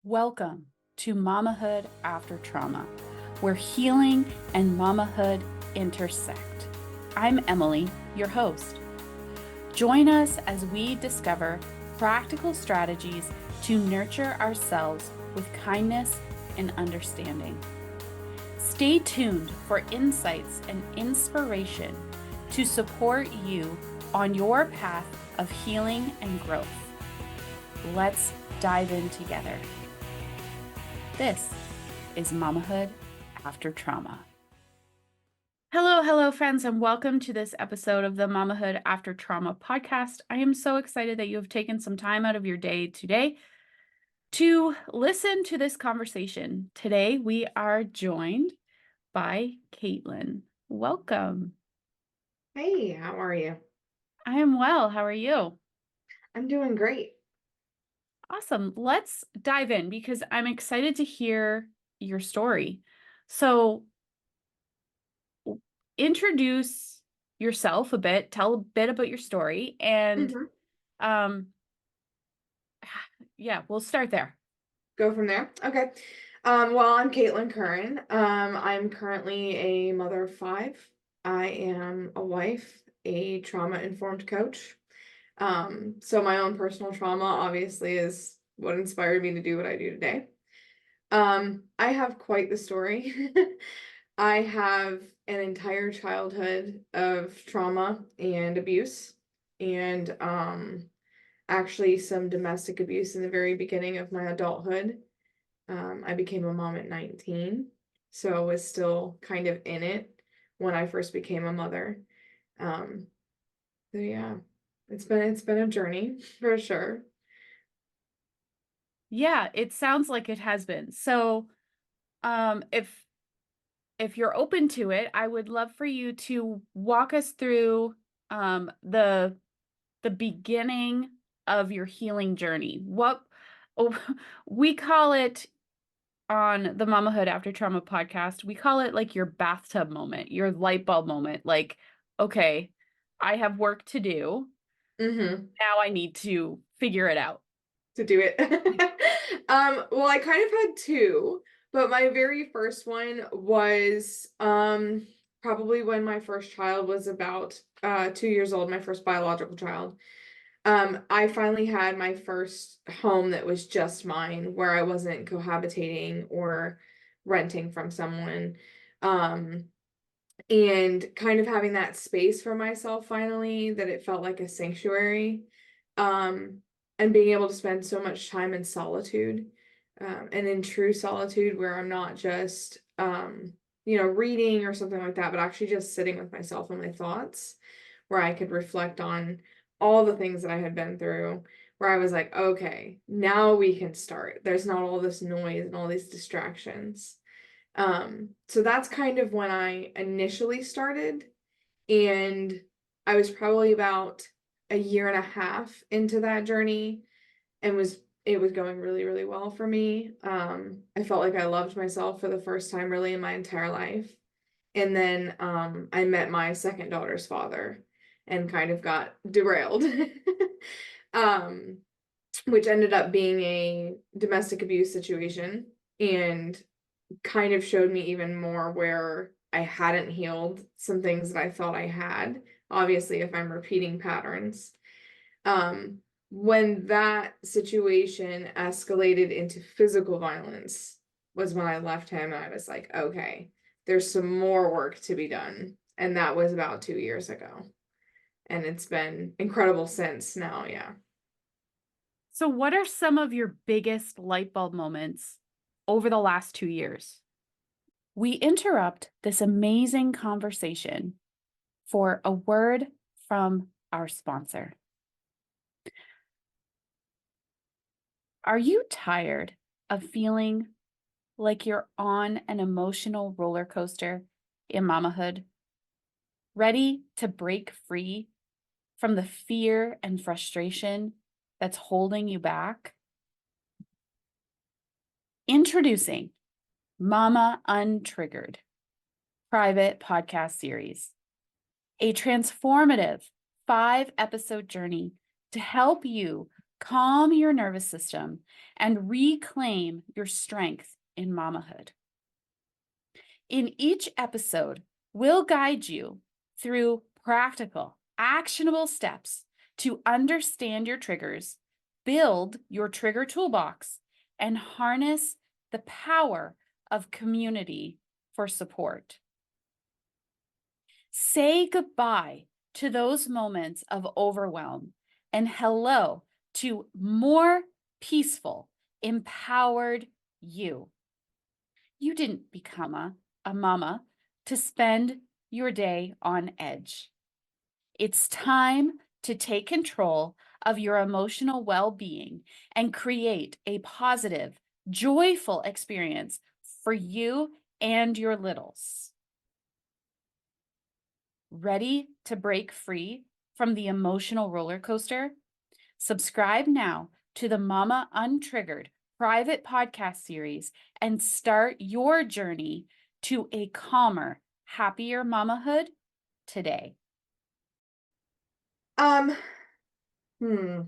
Welcome to Mamahood After Trauma, where healing and mamahood intersect. I'm Emily, your host. Join us as we discover practical strategies to nurture ourselves with kindness and understanding. Stay tuned for insights and inspiration to support you on your path of healing and growth. Let's dive in together. This is Mamahood After Trauma. Hello, friends, and welcome to this episode of the Mamahood After Trauma podcast. I am so excited that you have taken some time out of your day today to listen to this conversation. Today, we are joined by Katelyn. Welcome. Hey, how are you? I am well. How are you? I'm doing great. Awesome. Let's dive in because I'm excited to hear your story. So, introduce yourself a bit, tell a bit about your story, and um yeah, we'll start there. Go from there. Okay. Well, I'm Katelyn Curran. I'm currently a mother of 5. I am a wife, a trauma-informed coach. So my own personal trauma obviously is what inspired me to do what I do today. I have quite the story. I have an entire childhood of trauma and abuse, and actually some domestic abuse in the very beginning of my adulthood. I became a mom at 19, so I was still kind of in it when I first became a mother. Um, so yeah, it's been a journey for sure. Yeah, it sounds like it has been. So, if you're open to it, I would love for you to walk us through the beginning of your healing journey. What we call it on the Mamahood After Trauma podcast, we call it like your bathtub moment, your light bulb moment. Like, okay, I have work to do. Mm-hmm. Now I need to figure it out. To do it. Well, I kind of had two, but my very first one was probably when my first child was about 2 years old, my first biological child. I finally had my first home that was just mine, where I wasn't cohabitating or renting from someone. Um, and kind of having that space for myself finally, that it felt like a sanctuary. And being able to spend so much time in solitude, and in true solitude, where I'm not just reading or something like that, but actually just sitting with myself and my thoughts, where I could reflect on all the things that I had been through, where I was like, okay, now we can start. There's not all this noise and all these distractions. So that's kind of when I initially started, and I was probably about a year and a half into that journey, and it was going really, really well for me. I felt like I loved myself for the first time really in my entire life. And then I met my second daughter's father and kind of got derailed. um, which ended up being a domestic abuse situation, and kind of showed me even more where I hadn't healed some things that I thought I had. Obviously, if I'm repeating patterns. Um, when that situation escalated into physical violence was when I left him, and I was like, okay, there's some more work to be done. And that was about 2 years ago. And it's been incredible since now, yeah. So, what are some of your biggest light bulb moments over the last 2 years? We interrupt this amazing conversation for a word from our sponsor. Are you tired of feeling like you're on an emotional roller coaster in mamahood? Ready to break free from the fear and frustration that's holding you back? Introducing Mama Untriggered private podcast series, a transformative 5-episode journey to help you calm your nervous system, and reclaim your strength in mamahood. In each episode, we'll guide you through practical, actionable steps to understand your triggers, build your trigger toolbox, and harness the power of community for support. Say goodbye to those moments of overwhelm and hello to more peaceful, empowered you. You didn't become a mama to spend your day on edge. It's time to take control of your emotional well-being and create a positive, joyful experience for you and your littles. Ready to break free from the emotional roller coaster? Subscribe now to the Mama Untriggered private podcast series and start your journey to a calmer, happier mamahood today. Hmm.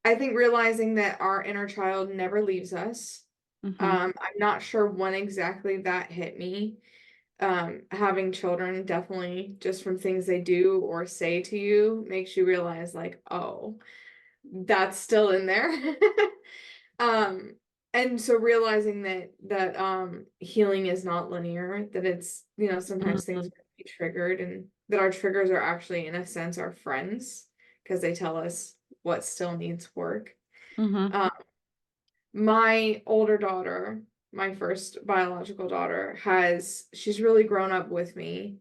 I think realizing that our inner child never leaves us. I'm not sure when exactly that hit me. Having children definitely just from things they do or say to you makes you realize like, oh, that's still in there. And so realizing that healing is not linear, that it's, sometimes things Mhm. are be triggered and that our triggers are actually in a sense our friends because they tell us what still needs work. Mhm. Um, my older daughter, my first biological daughter, she's really grown up with me.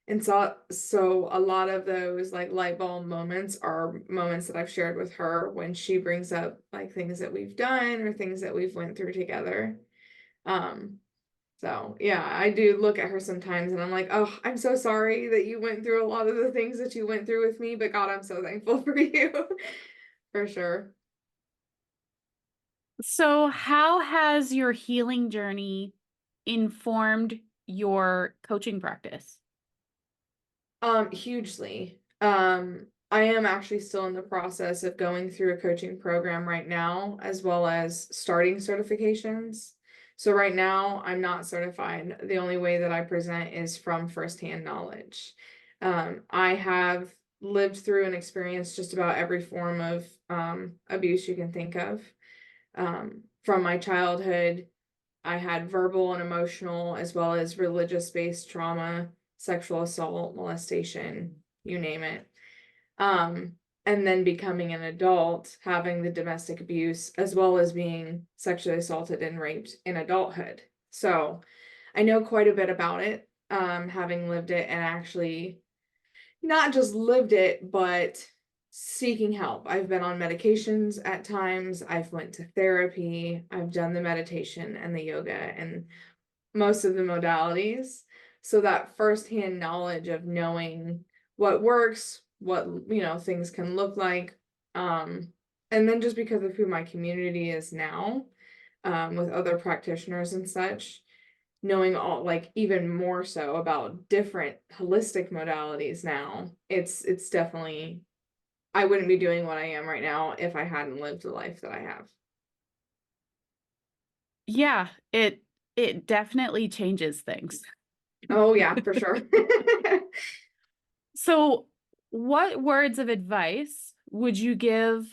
And so a lot of those like light bulb moments are moments that I've shared with her when she brings up like things that we've done or things that we've went through together. Um, so yeah, I do look at her sometimes and I'm like, oh, I'm so sorry that you went through a lot of the things that you went through with me, but God, I'm so thankful for you. For sure. So, how has your healing journey informed your coaching practice? Hugely. I am actually still in the process of going through a coaching program right now, as well as starting certifications. So right now, I'm not certified. The only way that I present is from firsthand knowledge. I have lived through and experienced just about every form of abuse you can think of. From my childhood, I had verbal and emotional, as well as religious-based trauma, sexual assault, molestation, you name it. Um, and then becoming an adult, having the domestic abuse, as well as being sexually assaulted and raped in adulthood. So I know quite a bit about it, having lived it and actually not just lived it, but seeking help. I've been on medications at times. I've went to therapy. I've done the meditation and the yoga and most of the modalities. So that firsthand knowledge of knowing what works, what, things can look like. And then just because of who my community is now, with other practitioners and such, knowing all like even more so about different holistic modalities now, it's definitely I wouldn't be doing what I am right now if I hadn't lived the life that I have. Yeah, it definitely changes things. Oh yeah, for sure. So, what words of advice would you give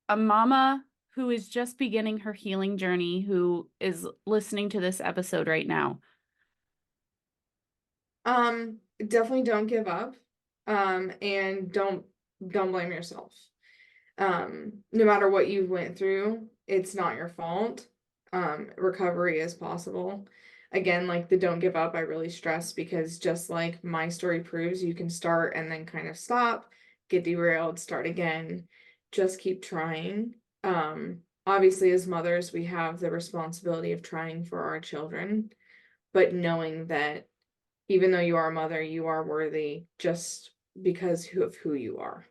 a mama who is just beginning her healing journey, who is listening to this episode right now? Definitely don't give up. And don't blame yourself. No matter what you went through, it's not your fault. Recovery is possible. Again, like the don't give up, I really stress because just like my story proves, you can start and then kind of stop, get derailed, start again, just keep trying. Obviously, as mothers, we have the responsibility of trying for our children, but knowing that even though you are a mother, you are worthy just because of who you are.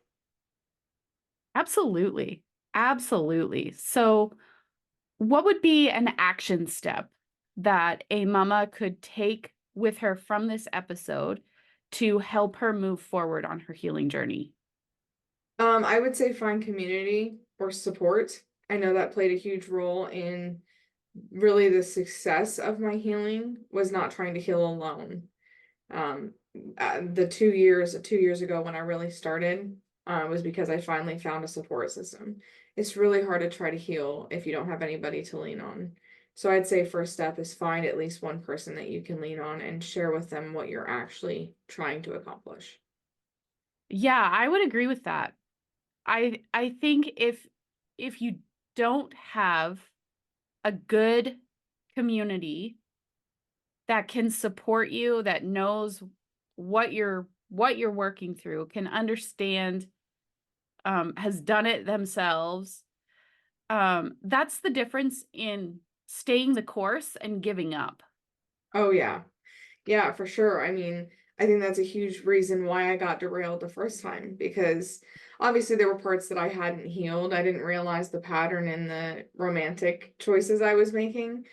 Absolutely. Absolutely. So, what would be an action step that a mama could take with her from this episode to help her move forward on her healing journey? I would say find community or support. I know that played a huge role in really the success of my healing was not trying to heal alone. Um, the 2 years ago when I really started, was because I finally found a support system. It's really hard to try to heal if you don't have anybody to lean on. So I'd say first step is find at least one person that you can lean on and share with them what you're actually trying to accomplish. Yeah, I would agree with that. I think if you don't have a good community that can support you, that knows what you're working through, can understand, has done it themselves. That's the difference in staying the course and giving up. Oh yeah. Yeah, for sure. I mean, I think that's a huge reason why I got derailed the first time because obviously there were parts that I hadn't healed. I didn't realize the pattern in the romantic choices I was making,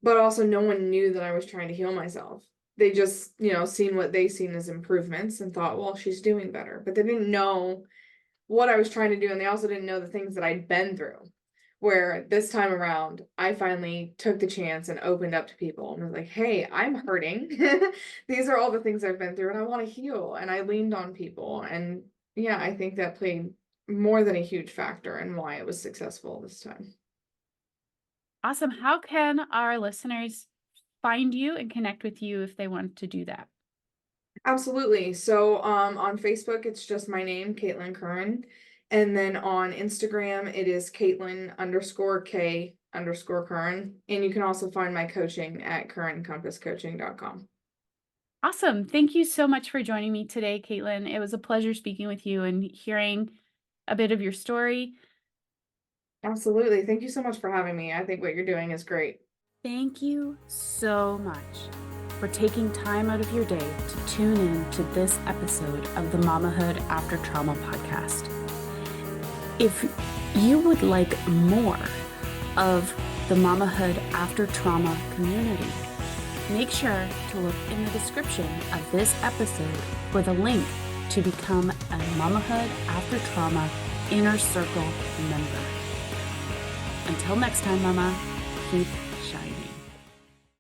but also no one knew that I was trying to heal myself. They just, seen what they seen as improvements and thought, well, she's doing better. But they didn't know what I was trying to do, and they also didn't know the things that I'd been through. Where this time around, I finally took the chance and opened up to people and was like, hey, I'm hurting. These are all the things I've been through, and I want to heal. And I leaned on people. And yeah, I think that played more than a huge factor in why it was successful this time. Awesome. How can our listeners find you and connect with you if they want to do that? Absolutely. So on Facebook, it's just my name, Katelyn Curran. And then on Instagram, it is Katelyn_K_Curran. And you can also find my coaching at currentcompasscoaching.com. Awesome. Thank you so much for joining me today, Katelyn. It was a pleasure speaking with you and hearing a bit of your story. Absolutely. Thank you so much for having me. I think what you're doing is great. Thank you so much for taking time out of your day to tune in to this episode of the Mamahood After Trauma podcast. If you would like more of the Mamahood After Trauma community, make sure to look in the description of this episode for the link to become a Mamahood After Trauma Inner Circle member. Until next time, Mama, keep